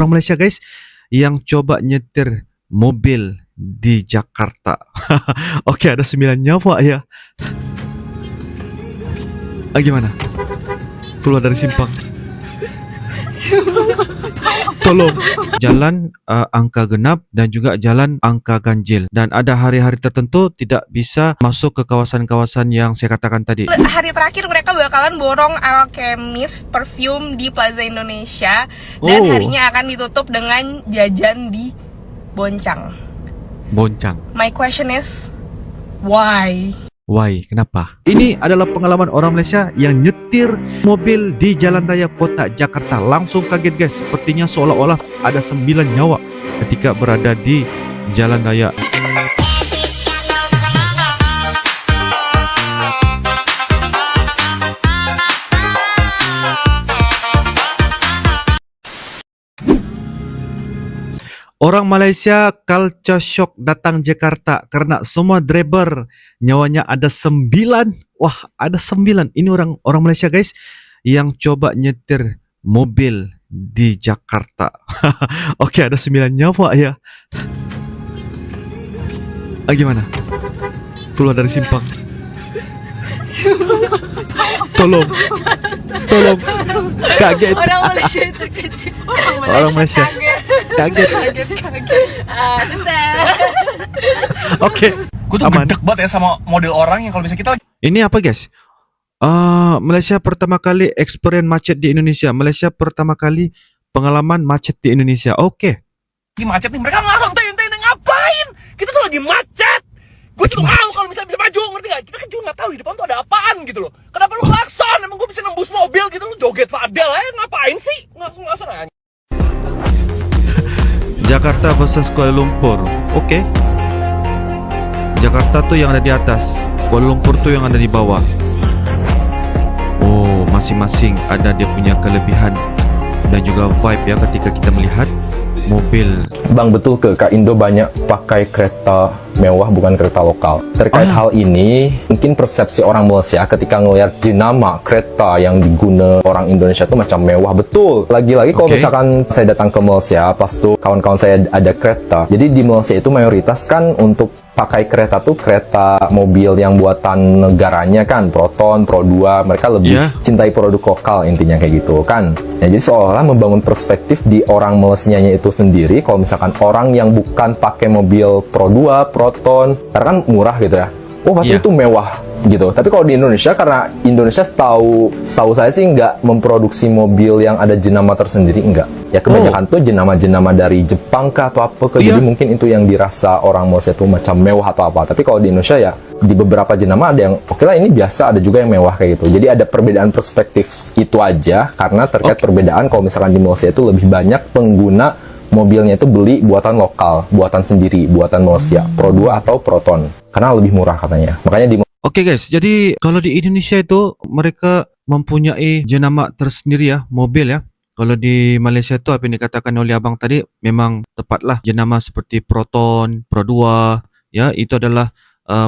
orang Malaysia guys yang coba nyetir mobil di Jakarta. Oke, ada 9 nyawa ya. Gimana? Keluar dari simpang. Tolong. Jalan angka genap dan juga jalan angka ganjil. Dan ada hari-hari tertentu tidak bisa masuk ke kawasan-kawasan yang saya katakan tadi. Hari terakhir mereka bakalan borong Alchemist perfume di Plaza Indonesia. Dan harinya akan ditutup dengan jajan di Boncang. Boncang. My question is, why? Why? Kenapa? Ini adalah pengalaman orang Malaysia yang nyetir mobil di jalan raya kota Jakarta. Langsung kaget guys. Sepertinya seolah-olah ada 9 nyawa ketika berada di jalan raya. Orang Malaysia culture shock datang Jakarta karena semua driver nyawanya ada 9. Wah, ada 9. Ini orang Malaysia guys yang coba nyetir mobil di Jakarta. Oke, ada 9 nyawa ya. Gimana? Keluar dari simpang. Tolong. Kaget. Orang Malaysia terkejut. Orang Malaysia kaget. Susah. Oke. Gue tuh gedek banget ya sama model orang yang kalau bisa kita. Ini apa guys? Malaysia pertama kali experience macet di Indonesia. Malaysia pertama kali pengalaman macet di Indonesia. Oke. Lagi macet nih, mereka langsung tanya ngapain? Kita tuh lagi macet. Gue tuh tahu kalau misalnya bisa maju, ngerti gak? Kita kan juga gak tahu di depan tuh ada apaan gitu loh. Kenapa lu klakson? Emang gue bisa nembus mobil gitu, lu joget Fadel ngapain sih? Langsung aja. Jakarta versus Kuala Lumpur. Oke. Jakarta tuh yang ada di atas, Kuala Lumpur tuh yang ada di bawah. Oh, masing-masing ada dia punya kelebihan dan juga vibe ya ketika kita melihat mobil. Bang, betul ke Kak Indo banyak pakai kereta mewah bukan kereta lokal. Terkait hal ini, mungkin persepsi orang Malaysia ketika ngelihat jenama kereta yang diguna orang Indonesia itu macam mewah. Betul. Lagi-lagi kalau misalkan saya datang ke Malaysia, pas tuh kawan-kawan saya ada kereta. Jadi di Malaysia itu mayoritas kan untuk pakai kereta tuh kereta mobil yang buatan negaranya kan, Proton, Pro 2, mereka lebih cintai produk lokal intinya kayak gitu kan. Nah, jadi seolah-olah membangun perspektif di orang Malaysianya itu sendiri, kalau misalkan orang yang bukan pakai mobil Pro 2, Proton, karena kan murah gitu ya, oh pasti itu mewah gitu. Tapi kalau di Indonesia, karena Indonesia setahu saya sih nggak memproduksi mobil yang ada jenama tersendiri, enggak. Ya kebanyakan tuh jenama-jenama dari Jepang kah atau apa ke. Jadi mungkin itu yang dirasa orang Malaysia tuh macam mewah atau apa. Tapi kalau di Indonesia ya di beberapa jenama ada yang oke lah ini biasa, ada juga yang mewah kayak gitu. Jadi ada perbedaan perspektif itu aja, karena terkait perbedaan kalau misalkan di Malaysia itu lebih banyak pengguna mobilnya itu beli buatan lokal, buatan sendiri, buatan Malaysia, Pro 2 atau Proton. Karena lebih murah katanya. Makanya di Oke guys, jadi kalau di Indonesia itu mereka mempunyai jenama tersendiri ya, mobil ya. Kalau di Malaysia itu apa yang dikatakan oleh abang tadi memang tepatlah jenama seperti Proton, Pro 2 ya, itu adalah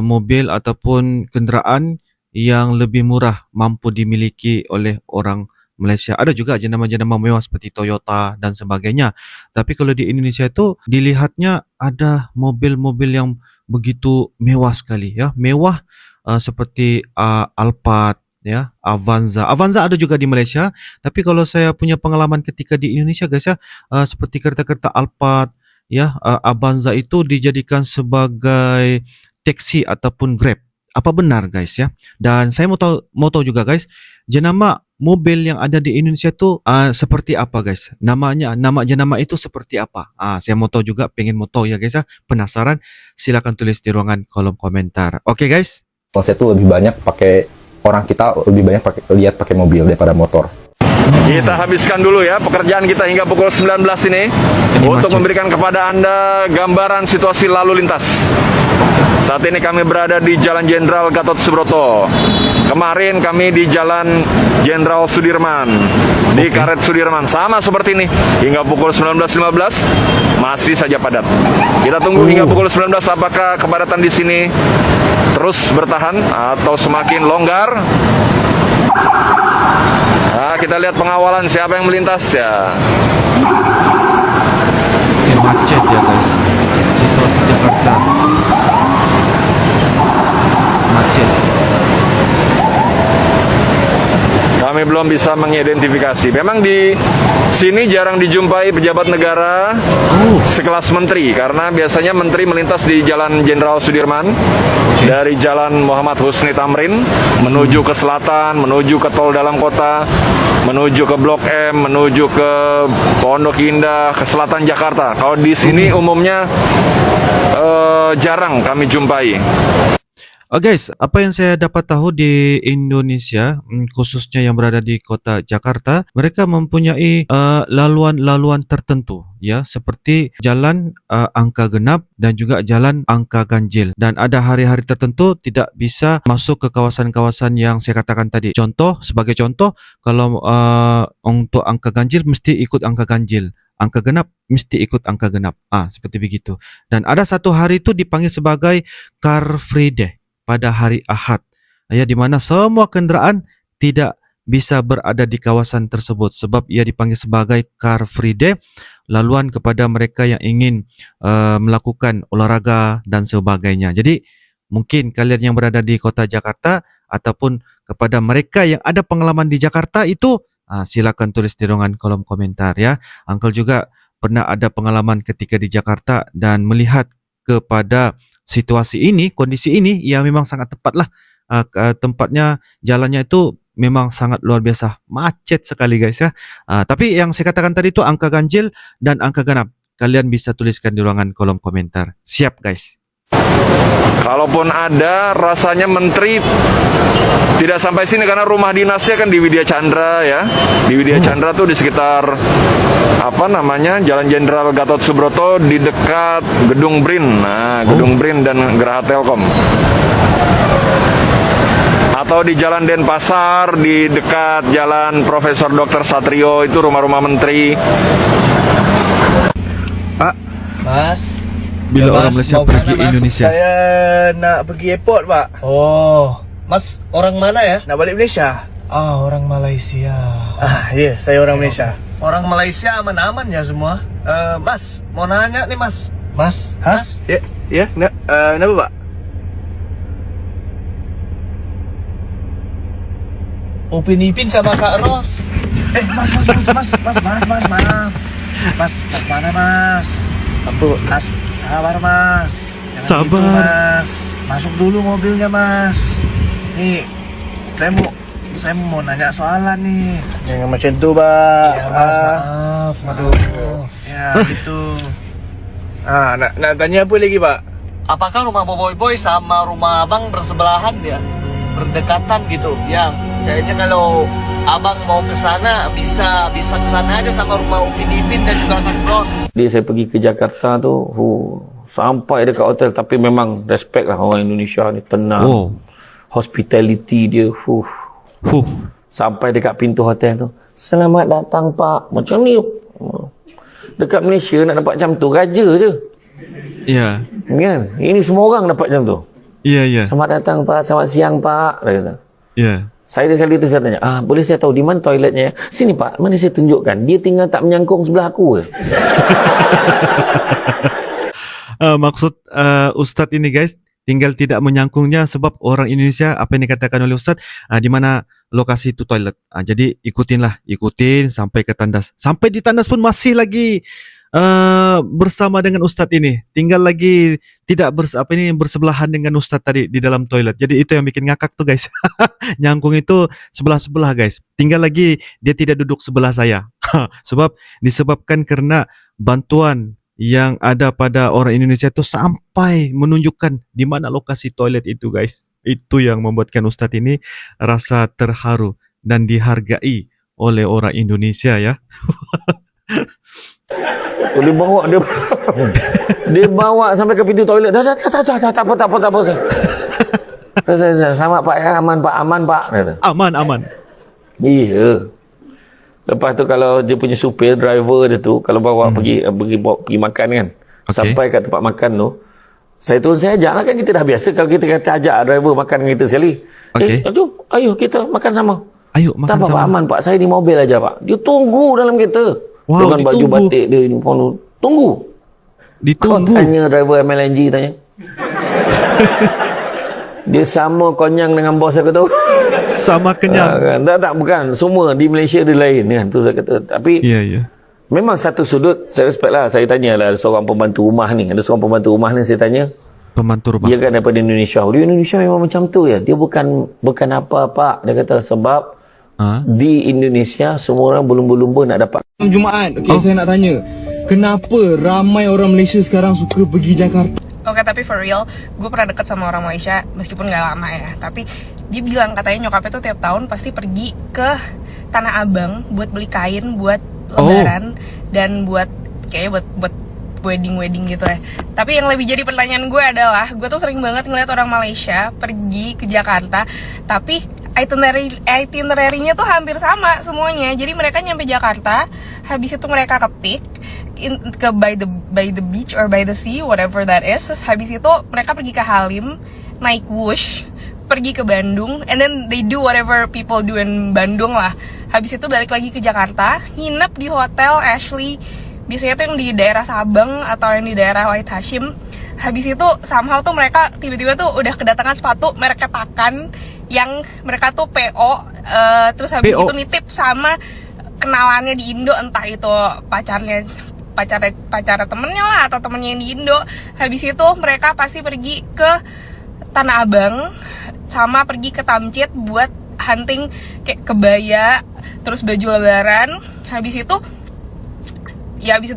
mobil ataupun kenderaan yang lebih murah mampu dimiliki oleh orang Malaysia. Ada juga jenama-jenama mewah seperti Toyota dan sebagainya. Tapi kalau di Indonesia itu dilihatnya ada mobil-mobil yang begitu mewah sekali ya. Mewah seperti Alphard ya, Avanza. Avanza ada juga di Malaysia, tapi kalau saya punya pengalaman ketika di Indonesia guys ya, seperti kereta-kereta Alphard ya, Avanza itu dijadikan sebagai taksi ataupun Grab. Apa benar guys ya? Dan saya mau tahu juga guys, jenama mobil yang ada di Indonesia itu seperti apa guys? Nama jenama itu seperti apa? Saya mau tahu juga, pengen mau tahu ya guys ya. Penasaran? Silakan tulis di ruangan kolom komentar. Oke guys. Malaysia itu lebih banyak orang kita lebih banyak lihat pakai mobil daripada motor. Kita habiskan dulu ya pekerjaan kita hingga pukul 19 ini untuk memberikan kepada Anda gambaran situasi lalu lintas. Saat ini kami berada di Jalan Jenderal Gatot Subroto. Kemarin kami di Jalan Jenderal Sudirman, di Karet Sudirman. Sama seperti ini, hingga pukul 19.15 masih saja padat. Kita tunggu hingga pukul 19 apakah kepadatan di sini terus bertahan atau semakin longgar. Nah, kita lihat pengawalan siapa yang melintas ya. kami belum bisa mengidentifikasi. Memang di sini jarang dijumpai pejabat negara sekelas menteri, karena biasanya menteri melintas di Jalan Jenderal Sudirman dari Jalan Muhammad Husni Tamrin menuju ke selatan, menuju ke tol dalam kota, menuju ke Blok M, menuju ke Pondok Indah, ke selatan Jakarta. Kalau di sini umumnya jarang kami jumpai. Guys, apa yang saya dapat tahu di Indonesia, khususnya yang berada di kota Jakarta, mereka mempunyai laluan-laluan tertentu, ya, seperti jalan angka genap dan juga jalan angka ganjil. Dan ada hari-hari tertentu tidak bisa masuk ke kawasan-kawasan yang saya katakan tadi. Sebagai contoh, kalau untuk angka ganjil mesti ikut angka ganjil. Angka genap mesti ikut angka genap. Seperti begitu. Dan ada satu hari itu dipanggil sebagai Car Free Day pada hari Ahad, ya, di mana semua kenderaan tidak bisa berada di kawasan tersebut sebab ia dipanggil sebagai Car Free Day, laluan kepada mereka yang ingin melakukan olahraga dan sebagainya. Jadi mungkin kalian yang berada di kota Jakarta ataupun kepada mereka yang ada pengalaman di Jakarta itu, silakan tulis di ruangan kolom komentar, ya. Uncle juga pernah ada pengalaman ketika di Jakarta dan melihat kepada situasi ini, kondisi ini, ya memang sangat tepat lah. Tempatnya, jalannya itu memang sangat luar biasa, macet sekali guys, ya. Tapi yang saya katakan tadi itu angka ganjil dan angka genap, kalian bisa tuliskan di ruangan kolom komentar. Siap guys. Kalaupun ada, rasanya menteri tidak sampai sini karena rumah dinasnya kan di Widya Chandra, ya. Di Widya Chandra tuh di sekitar Jalan Jenderal Gatot Subroto, di dekat Gedung BRIN. Gedung BRIN dan Geraha Telkom. Atau di Jalan Denpasar, di dekat Jalan Profesor Dr. Satrio, itu rumah-rumah menteri. Pak, Mas, Bila ya, orang Mas, Malaysia mau pergi kemana, Mas? Indonesia. Saya nak pergi airport, Pak. Oh, Mas orang mana ya? Nak balik Malaysia. Orang Malaysia. Ya, saya orang Malaysia. Orang Malaysia aman-aman ya semua. Mas, mau nanya nih Mas. Mas, Hah? Mas. Ya, kenapa, Pak? Upin Ipin sama Kak Ros. Mas, Mas, mana Mas? Apa, Pak? Mas, sabar Mas. Jangan Sabar. gitu, Mas. Masuk dulu mobilnya Mas. Nih, saya mau nanya soalan nih. Jangan macam tu, Pak. Iya Mas, maaf. Aduh. Ya gitu. Nak tanya apa lagi, Pak? Apakah rumah Boboiboy sama rumah abang bersebelahan ya? Berdekatan gitu. Ya, kayaknya kalau abang mau ke sana bisa ke sana aja sama rumah Upin Ipin dan juga Kak Bros. Jadi saya pergi ke Jakarta tu, sampai dekat hotel, tapi memang respect lah orang Indonesia ni, tenang. Hospitality dia, sampai dekat pintu hotel tu, selamat datang Pak, macam ni. Dekat Malaysia nak dapat macam tu, raja je. Ya. Kan? Ini semua orang dapat macam tu. Ya, ya. Selamat datang Pak, selamat siang Pak. Dia kata. Ya. Saya sekali tu saya tanya, boleh saya tahu di mana toiletnya? Sini Pak, mana saya tunjukkan. Dia tinggal tak menyangkung sebelah aku ke? Maksud Ustadz ini guys, tinggal tidak menyangkungnya sebab orang Indonesia, apa yang dikatakan oleh Ustadz, di mana lokasi itu toilet. Jadi ikutin sampai ke tandas. Sampai di tandas pun masih lagi bersama dengan Ustadz ini. Tinggal lagi tidak bersebelahan dengan Ustadz tadi di dalam toilet. Jadi itu yang bikin ngakak tuh guys. Nyangkung itu sebelah-sebelah guys. Tinggal lagi dia tidak duduk sebelah saya. Sebab disebabkan karena bantuan yang ada pada orang Indonesia itu sampai menunjukkan di mana lokasi toilet itu guys. Itu yang membuatkan Ustadz ini rasa terharu dan dihargai oleh orang Indonesia, ya. Dia bawa sampai ke pintu toilet. Tak apa. Sama Pak, ya, aman Pak. Aman. Iya. Lepas tu kalau dia punya supir, driver dia tu, kalau bawa pergi makan kan. Okay. Sampai kat tempat makan tu, saya ajak lah, kan kita dah biasa kalau kita kata ajak driver makan dengan kita sekali. Okay. Ayo kita makan sama. Ayo makan tak apa, sama. Pak, aman Pak, saya di mobil aja Pak. Dia tunggu dalam kereta. Wow, dengan baju ditunggu. batik dia tunggu. Kau Ditunggu. tanya driver MLNG tanya. Dia sama konyang dengan bos aku tu. Sama kenyang. Tak, bukan. Semua di Malaysia dia lain kan. Tu saya kata. Tapi memang satu sudut, saya respect lah. Saya tanya lah, ada seorang pembantu rumah ni. Saya tanya. Pembantu rumah. Dia kan daripada Indonesia. Di Indonesia memang macam tu ya. Dia bukan apa-apa. Dia kata sebab di Indonesia semua orang berlumba-lumba nak dapat Jumaat. Okey, saya nak tanya. Kenapa ramai orang Malaysia sekarang suka pergi Jakarta? Oke, tapi for real, gue pernah deket sama orang Malaysia, meskipun gak lama ya. Tapi dia bilang katanya nyokapnya tuh tiap tahun pasti pergi ke Tanah Abang buat beli kain, buat lebaran, dan buat kayaknya buat wedding gitu ya. Tapi yang lebih jadi pertanyaan gue adalah, gue tuh sering banget ngeliat orang Malaysia pergi ke Jakarta, tapi itinerary-nya tuh hampir sama semuanya. Jadi mereka nyampe Jakarta, habis itu mereka ke Peak, ke by the beach or by the sea, whatever that is. Terus habis itu mereka pergi ke Halim, naik Wush, pergi ke Bandung, and then they do whatever people do in Bandung lah. Habis itu balik lagi ke Jakarta, nginep di hotel Ashley, biasanya tuh yang di daerah Sabang atau yang di daerah White Hashim. Habis itu somehow tuh mereka tiba-tiba tuh udah kedatangan sepatu merek ketakan yang mereka tuh PO, terus habis itu nitip sama kenalannya di Indo, entah itu pacar temennya lah atau temennya yang di Indo. Habis itu mereka pasti pergi ke Tanah Abang sama pergi ke Tamcit buat hunting kayak kebaya, terus baju lebaran. Habis itu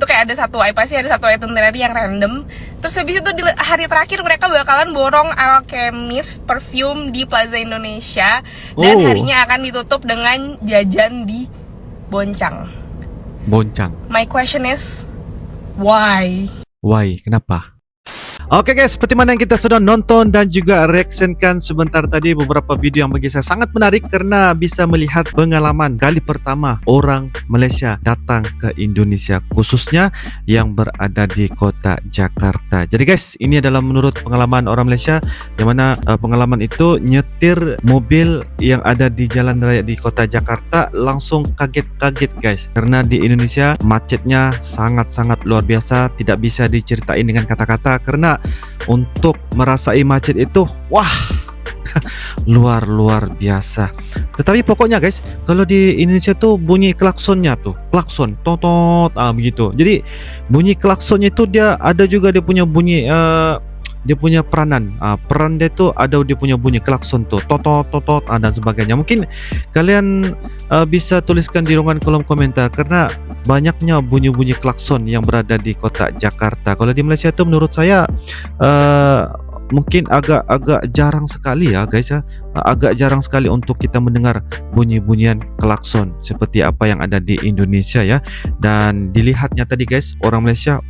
kayak ada satu itinerary yang random. Terus habis itu di hari terakhir mereka bakalan borong Alchemist perfume di Plaza Indonesia, dan harinya akan ditutup dengan jajan di Boncang. My question is, why? Kenapa? Oke guys, seperti mana yang kita sudah nonton dan juga reactionkan sebentar tadi, beberapa video yang bagi saya sangat menarik karena bisa melihat pengalaman kali pertama orang Malaysia datang ke Indonesia, khususnya yang berada di kota Jakarta. Jadi guys, ini adalah menurut pengalaman orang Malaysia, yang mana pengalaman itu nyetir mobil yang ada di jalan raya di kota Jakarta langsung kaget-kaget guys, karena di Indonesia macetnya sangat-sangat luar biasa, tidak bisa diceritain dengan kata-kata. Karena untuk merasai macet itu luar biasa. Tetapi pokoknya guys, kalau di Indonesia tuh bunyi klaksonnya tuh, klakson totot begitu. Jadi bunyi klaksonnya itu dia ada juga dia punya bunyi, dia punya peranan. Peran dia tuh ada, dia punya bunyi klakson tuh, totot dan sebagainya. Mungkin kalian bisa tuliskan di ruangan kolom komentar, karena banyaknya bunyi-bunyi klakson yang berada di kota Jakarta. Kalau di Malaysia tuh menurut saya mungkin agak jarang sekali ya guys ya. Agak jarang sekali untuk kita mendengar bunyi-bunyian klakson seperti apa yang ada di Indonesia ya. Dan dilihatnya tadi guys, orang Malaysia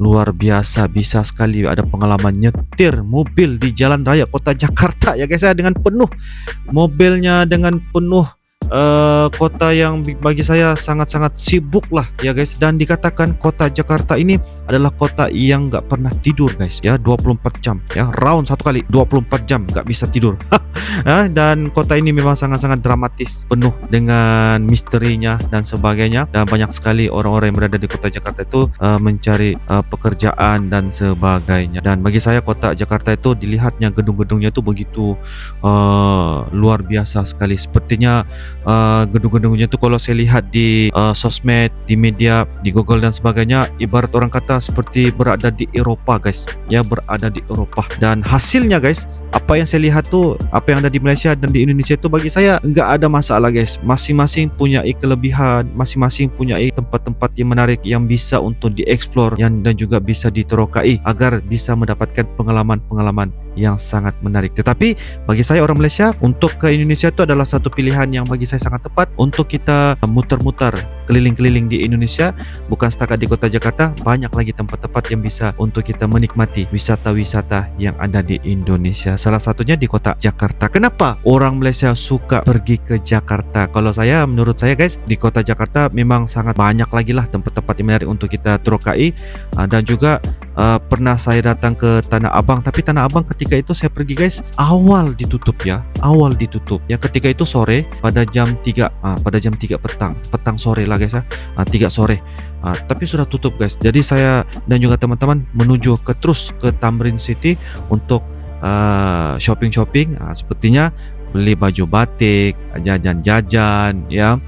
luar biasa, bisa sekali ada pengalaman nyetir mobil di jalan raya kota Jakarta ya guys ya, dengan penuh mobilnya, dengan penuh kota yang bagi saya sangat-sangat sibuk lah ya guys. Dan dikatakan kota Jakarta ini adalah kota yang nggak pernah tidur guys ya, 24 jam ya, round satu kali 24 jam nggak bisa tidur. Dan kota ini memang sangat-sangat dramatis, penuh dengan misterinya dan sebagainya. Dan banyak sekali orang-orang yang berada di kota Jakarta itu mencari pekerjaan dan sebagainya. Dan bagi saya kota Jakarta itu dilihatnya gedung-gedungnya itu begitu luar biasa sekali. Sepertinya gedung-gedungnya itu kalau saya lihat di sosmed, di media, di Google dan sebagainya, ibarat orang kata seperti berada di Eropa guys ya, berada di Eropa. Dan hasilnya guys, apa yang saya lihat tuh, apa yang ada di Malaysia dan di Indonesia itu bagi saya nggak ada masalah guys. Masing-masing punya kelebihan, masing-masing punya tempat-tempat yang menarik yang bisa untuk dieksplor dan juga bisa diterokai agar bisa mendapatkan pengalaman-pengalaman yang sangat menarik. Tetapi bagi saya orang Malaysia, untuk ke Indonesia itu adalah satu pilihan yang bagi saya sangat tepat untuk kita muter-muter keliling-keliling di Indonesia. Bukan setakat di kota Jakarta, banyak lagi tempat-tempat yang bisa untuk kita menikmati wisata-wisata yang ada di Indonesia. Salah satunya di kota Jakarta. Kenapa orang Malaysia suka pergi ke Jakarta? Kalau saya, menurut saya guys, di kota Jakarta memang sangat banyak lagi lah tempat-tempat yang menarik untuk kita terokai. Dan juga pernah saya datang ke Tanah Abang, tapi Tanah Abang ketika itu saya pergi guys, awal ditutup ya, ketika itu sore pada jam 3 petang sore lah guys ya, 3 sore. Tapi sudah tutup guys. Jadi saya dan juga teman-teman menuju terus ke Tamrin City untuk shopping-shopping, sepertinya beli baju batik, jajan-jajan, ya,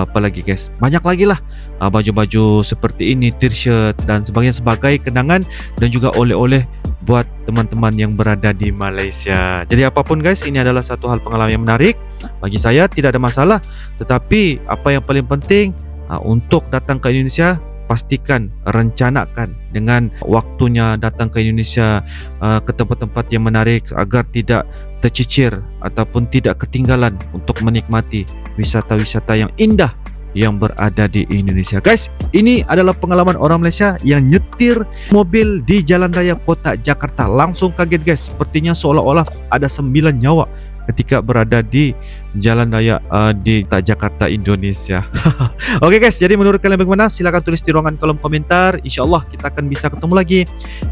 apalagi guys, banyak lagi lah baju-baju seperti ini, t-shirt dan sebagainya sebagai kenangan dan juga oleh-oleh buat teman-teman yang berada di Malaysia. Jadi apapun guys, ini adalah satu hal pengalaman yang menarik bagi saya, tidak ada masalah. Tetapi apa yang paling penting untuk datang ke Indonesia, pastikan, rencanakan dengan waktunya datang ke Indonesia ke tempat-tempat yang menarik agar tidak tercicir ataupun tidak ketinggalan untuk menikmati wisata-wisata yang indah yang berada di Indonesia. Guys, ini adalah pengalaman orang Malaysia yang nyetir mobil di Jalan Raya Kota Jakarta. Langsung kaget guys, sepertinya seolah-olah ada 9 nyawa ketika berada di Jalan Raya di Jakarta, Indonesia. Oke guys, jadi menurut kalian bagaimana? Silahkan tulis di ruangan kolom komentar. InsyaAllah kita akan bisa ketemu lagi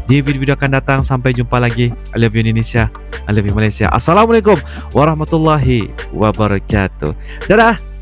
di video-video akan datang. Sampai jumpa lagi. I love you Indonesia, I love you Malaysia. Assalamualaikum warahmatullahi wabarakatuh. Dadah.